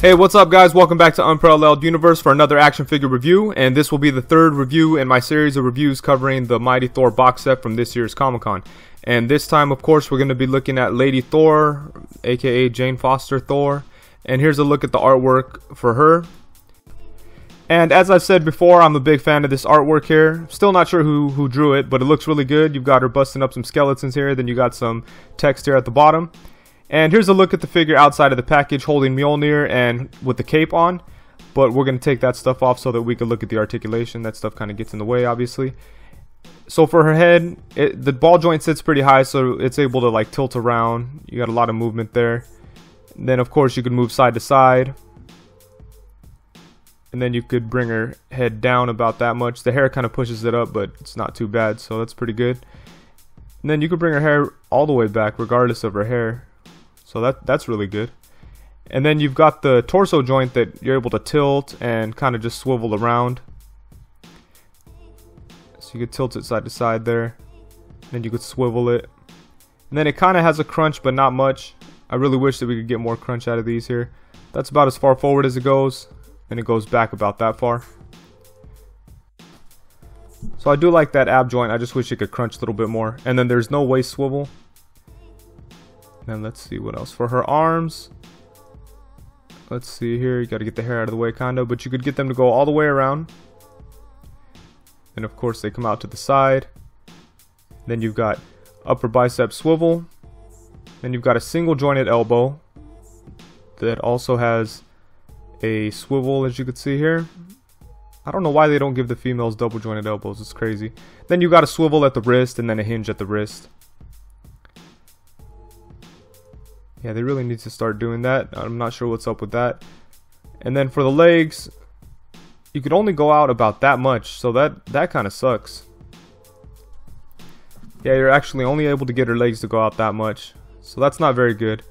Hey, what's up guys? Welcome back to Unparalleled Universe for another action figure review, and this will be the third review in my series of reviews covering the Mighty Thor box set from this year's Comic-Con. And this time, of course, we're going to be looking at Lady Thor, aka Jane Foster Thor, and here's a look at the artwork for her. And as I've said before, I'm a big fan of this artwork here. Still not sure who drew it, but it looks really good. You've got her busting up some skeletons here, then you got some text here at the bottom. And here's a look at the figure outside of the package holding Mjolnir and with the cape on. But we're going to take that stuff off so that we can look at the articulation. That stuff kind of gets in the way, obviously. So for her head, the ball joint sits pretty high, so it's able to like tilt around. You got a lot of movement there. And then of course you can move side to side. And then you could bring her head down about that much. The hair kind of pushes it up, but it's not too bad, so that's pretty good. And then you could bring her hair all the way back regardless of her hair. So that's really good. And then you've got the torso joint that you're able to tilt and kind of just swivel around. So you could tilt it side to side there. Then you could swivel it. And then it kind of has a crunch, but not much. I really wish that we could get more crunch out of these here. That's about as far forward as it goes. And it goes back about that far. So I do like that ab joint. I just wish it could crunch a little bit more. And then there's no waist swivel. And let's see what else. For her arms, let's see here. You got to get the hair out of the way kind of. But you could get them to go all the way around. And of course they come out to the side. Then you've got upper bicep swivel. Then you've got a single jointed elbow that also has a swivel, as you can see here. I don't know why they don't give the females double jointed elbows. It's crazy. Then you got a swivel at the wrist and then a hinge at the wrist. Yeah, they really need to start doing that. I'm not sure what's up with that. And then for the legs, you could only go out about that much, so that kind of sucks. Yeah, you're actually only able to get her legs to go out that much, so that's not very good.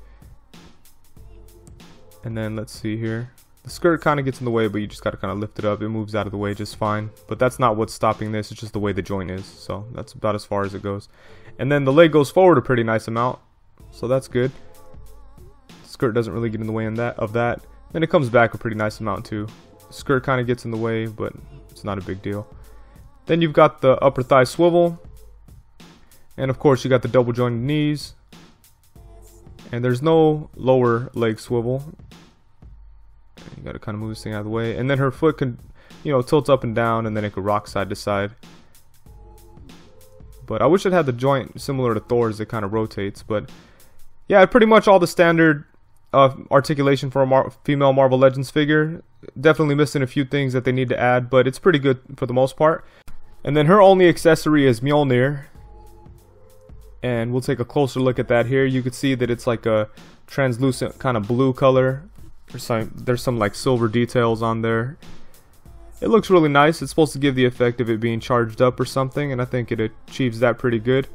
And then let's see here. The skirt kind of gets in the way, but you just got to kind of lift it up. It moves out of the way just fine. But that's not what's stopping this. It's just the way the joint is. So that's about as far as it goes. And then the leg goes forward a pretty nice amount, so that's good. Skirt doesn't really get in the way of that. Then it comes back a pretty nice amount too. Skirt kind of gets in the way, but it's not a big deal. Then you've got the upper thigh swivel. And of course you got the double jointed knees. And there's no lower leg swivel. You got to kind of move this thing out of the way. And then her foot can, tilt up and down, and then it could rock side to side. But I wish it had the joint similar to Thor's that kind of rotates. But yeah, pretty much all the standard articulation for a female Marvel Legends figure. Definitely missing a few things that they need to add, but it's pretty good for the most part. And then her only accessory is Mjolnir. And we'll take a closer look at that here. You can see that it's like a translucent kind of blue color. There's some like silver details on there. It looks really nice. It's supposed to give the effect of it being charged up or something, and I think it achieves that pretty good.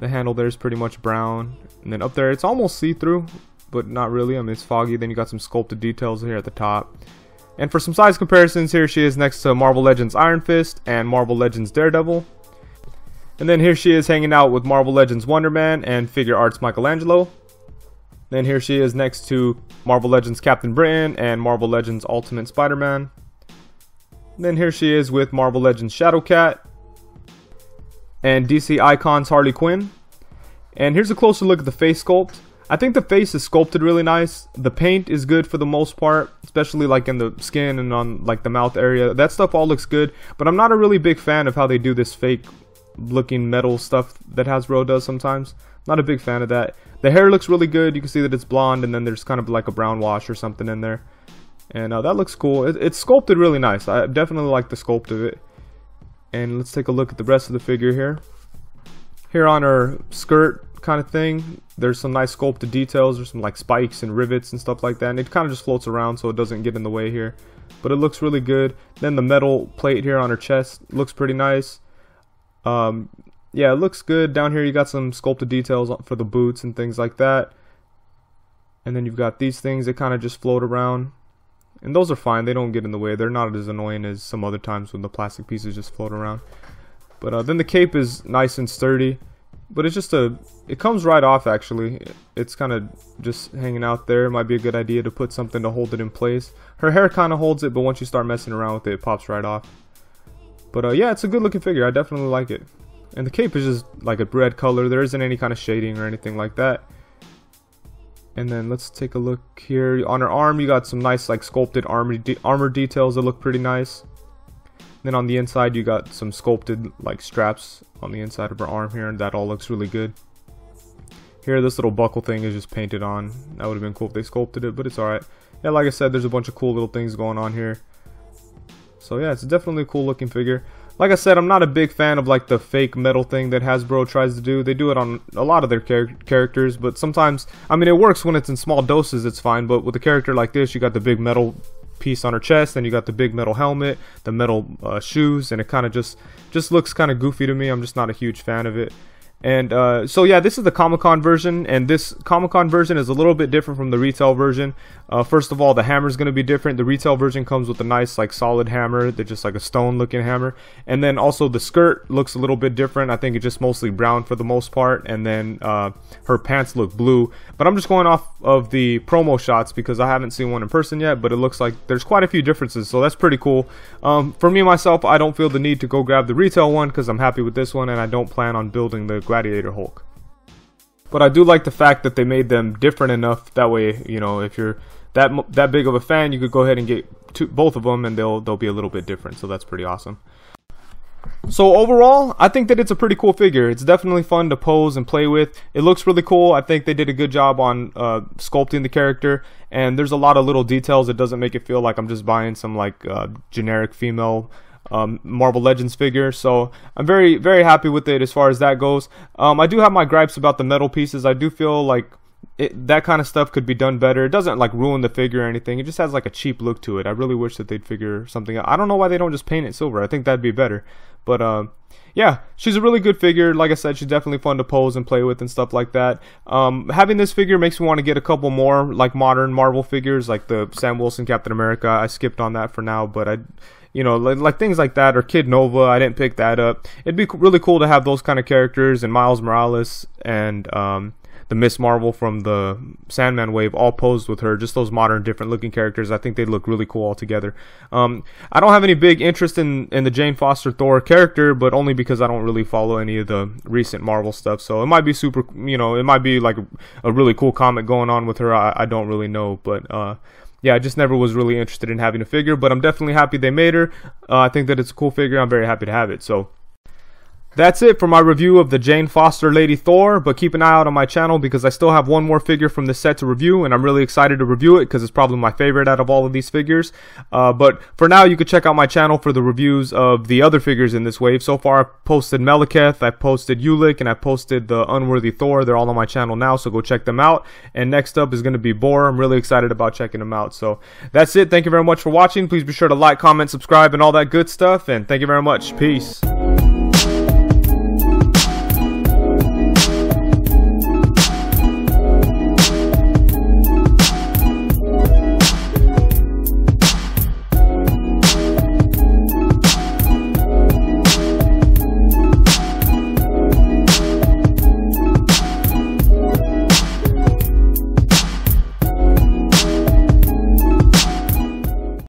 The handle there is pretty much brown, and then up there it's almost see-through, but not really. I mean, it's foggy. Then you got some sculpted details here at the top. And for some size comparisons, here she is next to Marvel Legends Iron Fist and Marvel Legends Daredevil. And then here she is hanging out with Marvel Legends Wonder Man and Figure Arts Michelangelo. Then here she is next to Marvel Legends Captain Britain and Marvel Legends Ultimate Spider-Man. Then here she is with Marvel Legends Shadowcat and DC Icons Harley Quinn. And here's a closer look at the face sculpt. I think the face is sculpted really nice. The paint is good for the most part, especially like in the skin and on like the mouth area. That stuff all looks good, but I'm not a really big fan of how they do this fake looking metal stuff that Hasbro does sometimes. Not a big fan of that. The hair looks really good. You can see that it's blonde, and then there's kind of like a brown wash or something in there. And that looks cool. It's sculpted really nice. I definitely like the sculpt of it. And let's take a look at the rest of the figure here. Here on her skirt kind of thing, there's some nice sculpted details. There's some like spikes and rivets and stuff like that. And it kind of just floats around so it doesn't get in the way here. But it looks really good. Then the metal plate here on her chest looks pretty nice. Yeah, it looks good. Down here you got some sculpted details for the boots and things like that. And then you've got these things that kind of just float around. And those are fine. They don't get in the way. They're not as annoying as some other times when the plastic pieces just float around. But then the cape is nice and sturdy. but it's just it comes right off actually. It's kind of just hanging out there. It might be a good idea to put something to hold it in place. Her hair kind of holds it, but once you start messing around with it, it pops right off. But yeah, it's a good looking figure. I definitely like it. And the cape is just like a red color. There isn't any kind of shading or anything like that. And then let's take a look here. On her arm, you got some nice like sculpted armor details that look pretty nice. Then on the inside, you got some sculpted like straps on the inside of her arm here, and that all looks really good. Here, this little buckle thing is just painted on. That would have been cool if they sculpted it, but it's alright. Yeah, like I said, there's a bunch of cool little things going on here. So yeah, it's definitely a cool looking figure. Like I said, I'm not a big fan of like the fake metal thing that Hasbro tries to do. They do it on a lot of their characters, but sometimes, I mean, it works when it's in small doses, it's fine. But with a character like this, you got the big metal piece on her chest, then you got the big metal helmet, the metal shoes, and it kind of just looks kind of goofy to me. I'm just not a huge fan of it. And so yeah, this is the Comic-Con version, and this Comic-Con version is a little bit different from the retail version. First of all, the hammer is going to be different. The retail version comes with a nice like solid hammer. They're just like a stone looking hammer. And then also the skirt looks a little bit different. I think it's just mostly brown for the most part, and then her pants look blue. But I'm just going off of the promo shots because I haven't seen one in person yet, but it looks like there's quite a few differences, so that's pretty cool. For me myself, I don't feel the need to go grab the retail one because I'm happy with this one, and I don't plan on building the Gladiator Hulk. But I do like the fact that they made them different enough, that way, you know, if you're that big of a fan, you could go ahead and get both of them, and they'll be a little bit different, so that's pretty awesome. So overall, I think that it's a pretty cool figure. It's definitely fun to pose and play with. It looks really cool. I think they did a good job on sculpting the character, and there's a lot of little details that doesn't make it feel like I'm just buying some like generic female Marvel Legends figure. So I'm very, very happy with it as far as that goes. I do have my gripes about the metal pieces. I do feel like that kind of stuff could be done better. It doesn't like ruin the figure or anything. It just has like a cheap look to it. I really wish that they'd figure something out. I don't know why they don't just paint it silver. I think that'd be better. But yeah, she's a really good figure. Like I said, she's definitely fun to pose and play with and stuff like that. Having this figure makes me want to get a couple more like modern Marvel figures, like the Sam Wilson Captain America. I skipped on that for now, but you know, like things like that, or Kid Nova, I didn't pick that up. It'd be really cool to have those kind of characters, and Miles Morales and the Miss Marvel from the Sandman wave all posed with her. Just those modern, different looking characters. I think they'd look really cool all together. I don't have any big interest in the Jane Foster Thor character, but only because I don't really follow any of the recent Marvel stuff. So it might be super, you know, it might be like a really cool comic going on with her. I don't really know, but yeah, I just never was really interested in having a figure, but I'm definitely happy they made her. I think that it's a cool figure. I'm very happy to have it. So that's it for my review of the Jane Foster Lady Thor, but keep an eye out on my channel because I still have one more figure from this set to review, and I'm really excited to review it because it's probably my favorite out of all of these figures. But for now, you can check out my channel for the reviews of the other figures in this wave. So far, I've posted Malekith, I posted Ulik, and I posted the Unworthy Thor. They're all on my channel now, so go check them out. And next up is going to be Boar. I'm really excited about checking them out. So that's it. Thank you very much for watching. Please be sure to like, comment, subscribe, and all that good stuff. And thank you very much. Peace.